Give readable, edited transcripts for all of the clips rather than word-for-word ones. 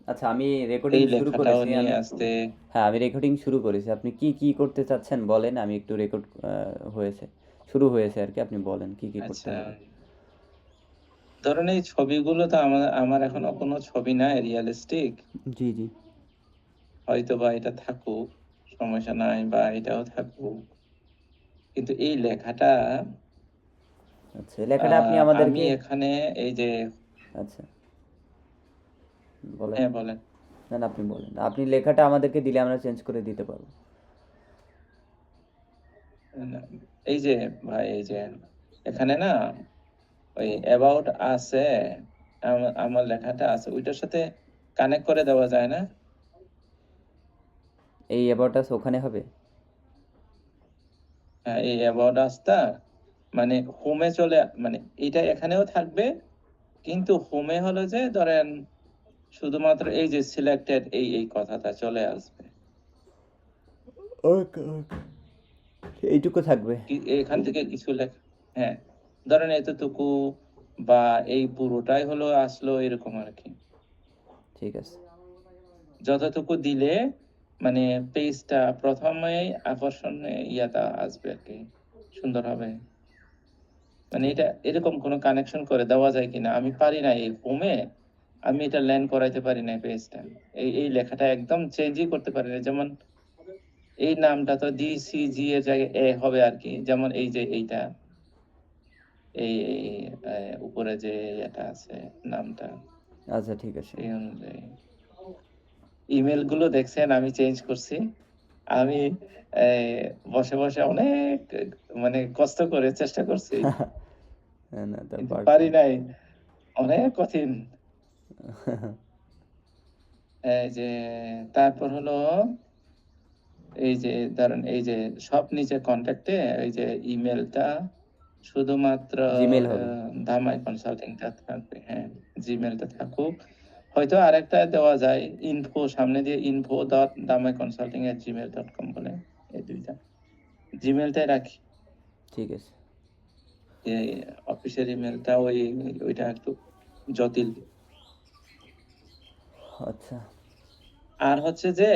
আচ্ছা, আমি রেকর্ডিং এই শুরু লেখাটাও করেছি। নিয়ে আসতে। হ্যাঁ, আমি রেকর্ডিং শুরু করেছি। আপনি কি কি করতে চাচ্ছেন বলেন, আমি একটু রেকর্ড হয়েছে, শুরু হয়েছে আর কি। আপনি বলেন কি কি করতে আচ্ছা, হবে। ধরেন এই ছবিগুলো তো আমার আমার এখনো কোনো ছবি নাই রিয়ালিস্টিক। জি জি। হয়তোবা এটা থাকুক, সমস্যা নাই, বা এটাও থাকুক। কিন্তু এই লেখাটা আচ্ছা, লেখাটা আপনি আমি আমাদেরকে। এখানে এই যে, আচ্ছা, বলেন। হ্যাঁ বলেন। না না, আপনি বলেন। আপনি লেখাটা আমাদেরকে দিলে আমরা চেঞ্জ করে দিতে পারবো। না, এই যে ভাই, এই যে এখানে না ওই অ্যাবাউট আছে, আমার লেখাটা আছে, ওইটার সাথে কানেক্ট করে দেওয়া যায় না? এই অ্যাবাউট আস ওখানে হবে? হ্যাঁ, এই অ্যাবাউট আসটা মানে হোমে চলে, মানে এটা এখানেও থাকবে, কিন্তু হোমে হলো যে ধরেন শুধুমাত্র এই যে সিলেক্টেড এই কথাটা চলে আসবে। ওকে ওকে, এইটুকু থাকবে। এখান থেকে কিছু লেখা, হ্যাঁ, ধরেন এতটুকু বা এই পুরোটাই হলো আসলো এরকম আর কি। ঠিক আছে। যতটুকু দিলে মানে পেজটা প্রথমেই আকর্ষণে ইয়াটা আসবে আর কি, সুন্দর হবে। মানে ঠিক। এটা এরকম কোনো কানেকশন করে দেওয়া যায় কিনা, আমি পারি না এই হোমে। আমি এটা ল্যান্ড করাইতে পারি না পেজটা। এই লেখাটা একদম চেঞ্জই করতে পারি না। যেমন এই নামটা তো ডিসিজি এর জায়গায় এ হবে আর কি। যেমন এই যে এইটা, এই উপরে যে এটা আছে নামটা, আচ্ছা, ঠিক আছে। সেই অনুযায়ী ইমেল গুলো দেখছেন আমি চেঞ্জ করছি। আমি বসে বসে অনেক মানে কষ্ট করে চেষ্টা করছি, না না, তা কিন্তু পারি পারছেন। নাই। অনেক কঠিন। এই যে তারপর হলো এই যে ধরেন এই যে সব নিচে কন্ট্যাক্টে এই যে ইমেলটা শুধুমাত্র জিমেল হবে। ধামাই কনসাল্টিংটা থাকবে, হ্যাঁ, জিমেলটা থাকুক। হয়তো আরেকটা দেওয়া যায়, ইনফো সামনে দিয়ে ইনফো ডট ধামাই কনসাল্টিং এট জিমেল ডট কম বলে, এই দুইটা জিমেলটাই রাখি। ঠিক আছে। এই অফিসের ইমেলটা ওইটা একটু জটিল। আচ্ছা। আর হচ্ছে যে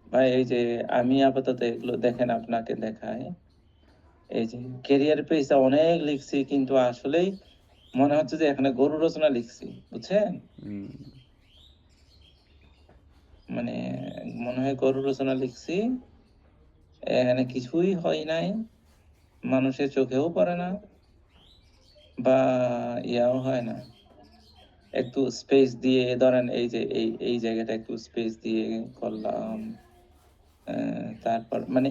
ভাই এই যে আমি আপাতত এগুলো দেখেন আপনাকে দেখাই, এই যে ক্যারিয়ার পেজটা অনেক লিখছি, কিন্তু আসলেই মনে হচ্ছে যে এখানে গরু রচনা লিখছি, বুঝছেন? হুম। মানে মনে হয় গরু রচনা লিখছি, এখানে কিছুই হয় নাই, মানুষের চোখেও পড়ে না, বা ইয়াও হয় না। একটু স্পেস দিয়ে ধরেন এই যে এই জায়গাটা একটু স্পেস দিয়ে করলাম। তারপর মানে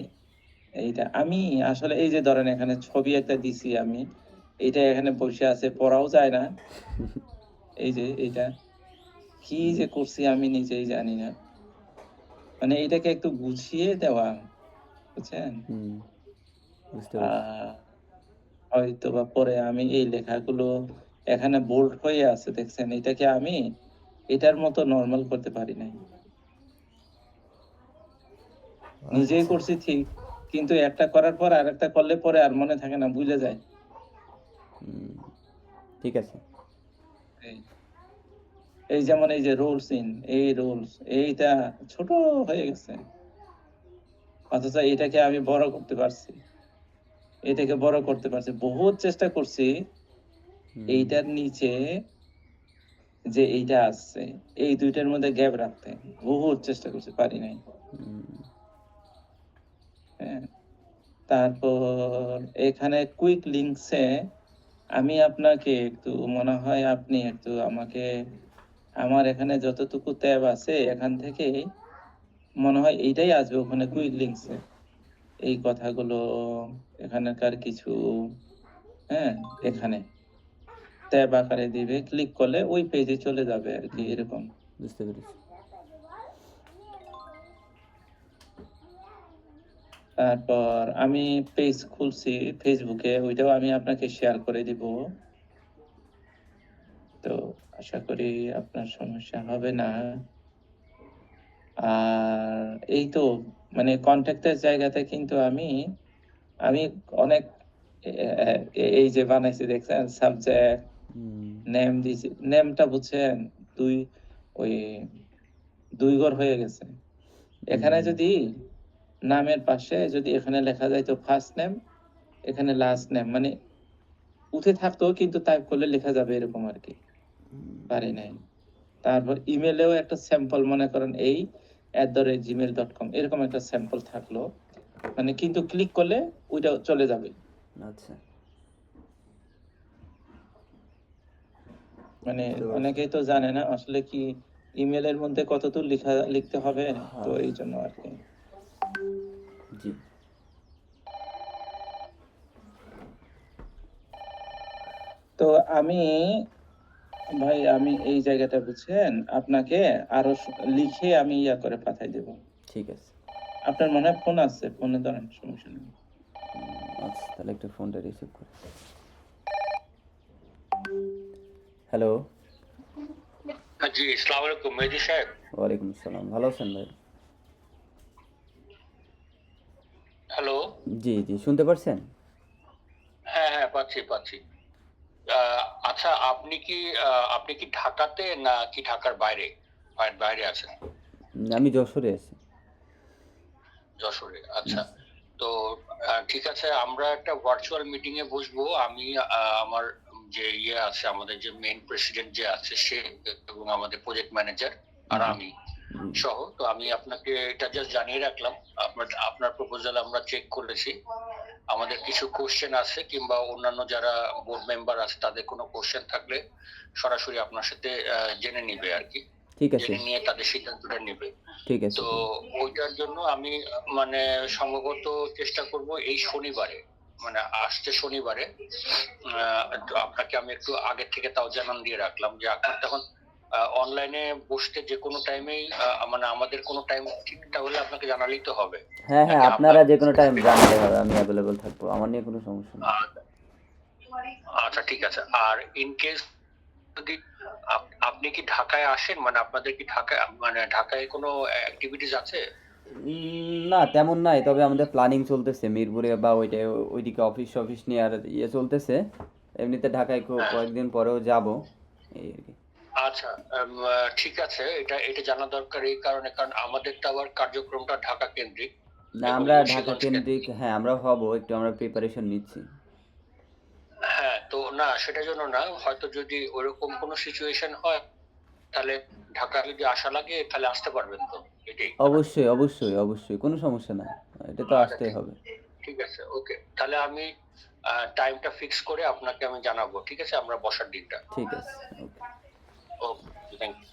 এইটা আমি আসলে এই যে ধরেন এখানে ছবি একটা দিছি আমি, এইটা এখানে বসে আছে, পড়াও যায় না। এই যে এইটা কি যে করছি আমি নিজেই জানি না। মানে এটাকে একটু গুছিয়ে দেওয়া, বুঝছেন? হুম, বুঝতে আ পারছি। হয়তোবা পরে আমি এই লেখাগুলো এখানে বোল্ড হয়ে আছে দেখছেন? এটাকে আমি এটার মতো নরমাল করতে পারি নাই। নিজেই আচ্ছা। করছি ঠিক, কিন্তু একটা করার পর আরেকটা করলে পরে আর মনে থাকে না, ভুলে যায়। হুম, ঠিক আছে। এই এই যেমন এই যে রুলস ইন, এই রুলস এইটা ছোট হয়ে গেছে। অথচ এটাকে আমি বড় করতে পারছি। এটাকে বড় করতে পারছি। বহুত চেষ্টা করছি হুম, এইটার নিচে যে এইটা আছে, এই ২ টার মধ্যে গ্যাপ রাখতে। বহুত চেষ্টা করছি, পারি নাই। হুম। হ্যাঁ? তারপর এখানে কুইক লিঙ্কস এ আমি আপনাকে একটু মনে হয় আপনি একটু আমাকে আমার এখানে যতটুকু ট্যাব আছে এখান থেকে মনে হয় এইটাই আসবে ওখানে কুইক লিঙ্কস এ। এই কথাগুলো এখানকার কিছু, হ্যাঁ, এখানে ট্যাব আকারে দিবে। ক্লিক করলে ওই পেজে চলে যাবে আরকি হুম, এরকম। বুঝতে পেরেছি। তারপর আমি পেজ খুলছি Facebook এ, ওইটাও আমি আপনাকে শেয়ার করে দিব। তো আশা করি আপনার সমস্যা হবে না। আর এই তো মানে কনট্যাক্ট এর জায়গাতে কিন্তু আমি অনেক এই যে বানাইছি দেখছেন? সাবজেক্ট, হুম, নেম দিছি। নেমটা বুঝছেন? ২ ওই 2 ঘর হয়ে গেছে। এখানে হুম, যদি নামের পাশে যদি এখানে লেখা যাইতো ফার্স্ট নেম, এখানে লাস্ট নেম, মানে উঠে থাকতো কিন্তু টাইপ করলে লেখা যাবে এরকম আরকি। পারি নাই। তারপর ইমেইলেও একটা স্যাম্পল মনে করেন এই @gmail.com এরকম একটা স্যাম্পল থাকলো। মানে কিন্তু ক্লিক করলে ওইটা চলে যাবে। আচ্ছা, মানে বুঝতে পারছি। অনেকেই তো জানে না আসলে কি ইমেইলের মধ্যে কতদূর লিখতে হবে, তো হ্যাঁ, এইজন্য আরকি। জি, তো আমি ভাই আমি এই জায়গাটা বুঝছেন আপনাকে আরো লিখে আমি ইয়া করে পাঠাই দেব। ঠিক আছে। আপনার মনে হয় ফোন আছে, ফোনে ধরেন সমস্যা নেই। আচ্ছা, তাহলে একটু ফোনটা রিসিভ করি। হ্যালো, জি, আসসালামু আলাইকুম মেহেদী সাহেব। ওয়ালাইকুম আসসালাম। ভালো আছেন ভাই? হ্যালো। জি, জি, শুনতে পারছেন? হ্যাঁ, হ্যাঁ, পাচ্ছি। আচ্ছা, আপনি কি ঢাকাতে নাকি ঢাকার বাইরে? বাইরে আছেন? আমি যশোরে আছি। যশোরে। আচ্ছা। জি, তো ঠিক আছে, আমরা একটা ভার্চুয়াল মিটিং এ বসবো। আমি আমার যে আছে, আমাদের যে মেইন প্রেসিডেন্ট যে আছে সে, এবং আমাদের প্রজেক্ট ম্যানেজার আর জি, আমি জি, সহ। তো আমি আপনাকে এটা জাস্ট জানিয়ে রাখলাম। আপনার প্রপোজাল আমরা চেক করেছি। আমাদের কিছু কোশ্চেন আছে, কিংবা অন্যান্য যারা বোর্ড মেম্বার আছে তাদের কোনো কোশ্চেন থাকলে সরাসরি আপনার সাথে জেনে নিবে আরকি। ঠিক আছে, জেনে নিয়ে তাদের সিদ্ধান্তটা নিবে। ঠিক আছে, তো ঠিক আছে। ওইটার জন্য আমি মানে সম্ভবত চেষ্টা করব এই শনিবারে, মানে আসছে শনিবারে। তো আপনাকে আমি একটু আগে থেকে তাও জানান দিয়ে রাখলাম যে আপনার তখন অনলাইনে বসতে যে কোনো টাইমেই, মানে আমাদের কোনো টাইম ঠিকঠাক হলে আপনাকে জানালেই তো হবে। হ্যাঁ, হ্যাঁ, নাকি আপনার আপনারা যেকোনো টাইম স্পেসিফিক? জানালে হবে। আমি অ্যাভেলেবল থাকবো। আমার নিয়ে কোনো সমস্যা নেই। আচ্ছা, ঠিক আছে। আর ইন কেস যদি আপনি কি ঢাকায় আসেন, মানে আপনাদের কি ঢাকায়, মানে ঢাকায় কোনো অ্যাক্টিভিটিস আছে? না, তেমন নাই। তবে আমাদের প্ল্যানিং চলতেছে মিরপুরে বা ওইদিকে অফিস-টফিস নিয়ে আর ইয়ে চলতেছে। এমনিতে ঢাকায় হ্যাঁ। কয়েকদিন পরেও যাবো। এই আরকি। আচ্ছা, ঠিক আছে। এটা জানা দরকার এই কারণে, কারণ আমাদের তো আবার কার্যক্রমটা ঢাকা কেন্দ্রিক না, এবং আমরা ঢাকা মুন্সিগঞ্জ কেন্দ্রিক, কেন্দ্রিক। হ্যাঁ, আমরা হবো। একটু আমরা প্রিপারেশন নিচ্ছি। হ্যাঁ, তো না সেটার জন্য না, হয়তো যদি ওরকম কোনো সিচুয়েশন হয় তাহলে ঢাকা যদি আসা লাগে তাহলে আসতে পারবেন তো? এটাই। অবশ্যই, অবশ্যই, অবশ্যই। কোনো সমস্যা না। এটা তো আচ্ছা, আসতেই হবে। ঠিক আছে, ওকে। তাহলে আমি টাইমটা ফিক্স করে আপনাকে আমি জানাবো। ঠিক আছে? আমরা বসার দিনটা। ঠিক আছে। ওকে। ওকে, থ্যাংক ইউ।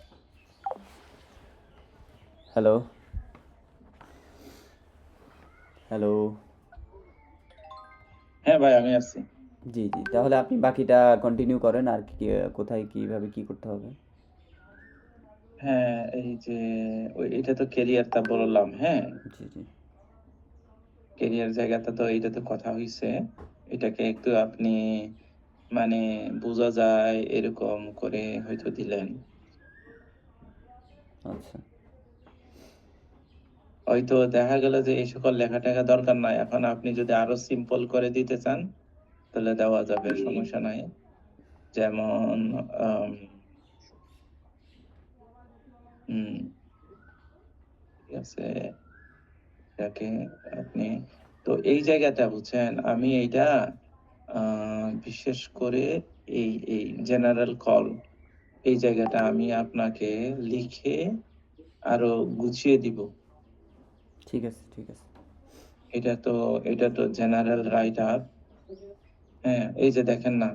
Hello, hello. হ্যাঁ ভাই আমি আছি। জি, জি। তাহলে আপনি বাকিটা কন্টিনিউ করেন। আর কি কোথায় কিভাবে কি করতে হবে? হ্যাঁ, এই যে এটা তো ক্যারিয়ারটা বললাম, হ্যাঁ? জি, জি। ক্যারিয়ার জায়গাটা তো এইটাতে কথা হইছে। এটাকে একটু আপনি মানে বোঝা যায় এরকম করে হয়তো দিলেন। আচ্ছা। হয়তো দেখা গেল যে এই সকল লেখা-টেখা দরকার নাই। এখন আপনি যদি আরো সিম্পল করে দিতে চান, তাহলে দেওয়া যাবে, সমস্যা নাই। যেমন আম হুম, ঠিক আছে। এটাকে আপনি তো এই জায়গাটা বুঝছেন, আমি এইটা আ বিশেষ করে এই জেনারেল কল এই জায়গাটা আমি আপনাকে লিখে আরো গুছিয়ে দিব। ঠিক আছে, ঠিক আছে। এটা তো এটা তো জেনারেল রাইট আপ। হ্যাঁ, এই যে দেখেন না,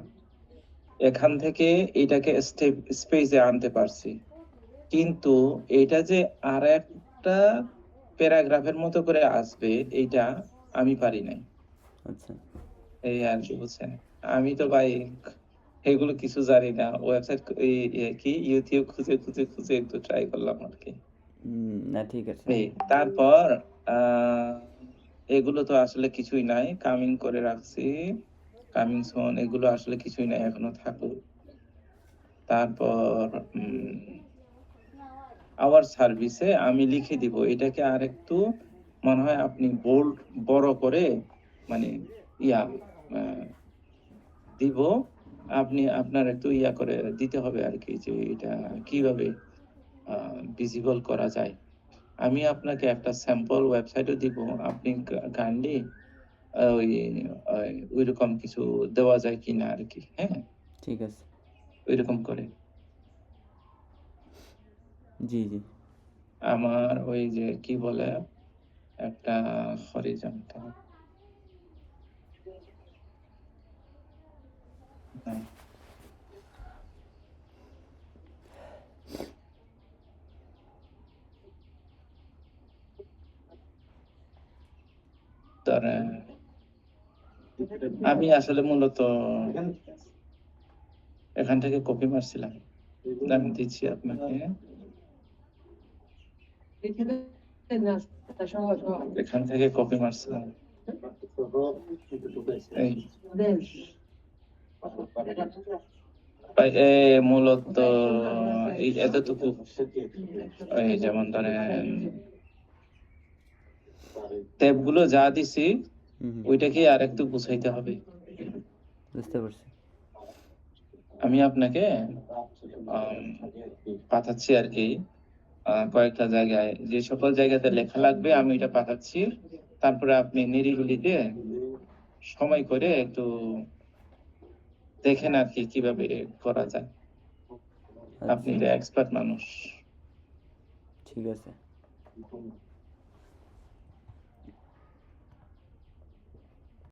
এখান থেকে এটাকে স্পেসে আনতে পারছি। কিন্তু এইটা যে আরেকটা প্যারাগ্রাফের মতো করে আসবে এইটা আমি পারি নাই। আচ্ছা। এই আরকি বুঝছেন। আমি তো ভাই এগুলো কিছু জানি না। ওয়েবসাইট কি YouTube খুঁজে একটু ট্রাই করলাম আরকি। না, ঠিক আছে। এই তারপর আ এগুলো তো আসলে কিছুই নাই। কামিং করে রাখছি। কামিং সুন এগুলো আসলে কিছুই নাই। এখনো থাকুক। তারপর আওয়ার সার্ভিসে আমি লিখে দিব। এটাকে আরেকটু মনে হয় আপনি বোল্ড বড় করে মানে ইয়া আ দিব। আপনি আপনার একটু ইয়া করে দিতে হবে আরকি যে এটা কিভাবে ভিজিবল করা যায়। আমি আপনাকে একটা স্যাম্পল ওয়েবসাইটও দিব। আপনি কাইন্ডলি ওই ওইরকম কিছু দেওয়া যায় কিনা আরকি। হ্যাঁ? ঠিক আছে। ওইরকম করে। জি, জি। আমার ওই যে কি বলে একটা হরিজন্টাল হ্যাঁ, ধরেন আমি আসলে মূলত এখান থেকে কপি মারছিলাম। আমি দিচ্ছি আপনাকে। এখান থেকে কপি মারছিলাম। এই মূলত এই এতটুকু এই যেমন ধরেন ট্যাবগুলো যা দিছি হুম, হুম। ওইটাকে আরেকটু গুছাইতে হবে। বুঝতে পারছি। আমি আপনাকে আম পাঠাচ্ছি আরকি কয়েকটা জায়গায়। যে সকল জায়গাতে লেখা লাগবে আমি এটা পাঠাচ্ছি। তারপরে আপনি নিরিবিলিতে সময় করে একটু দেখেন আরকি কিভাবে করা যায়। আপনি আচ্ছা, তো এক্সপার্ট মানুষ। ঠিক আছে।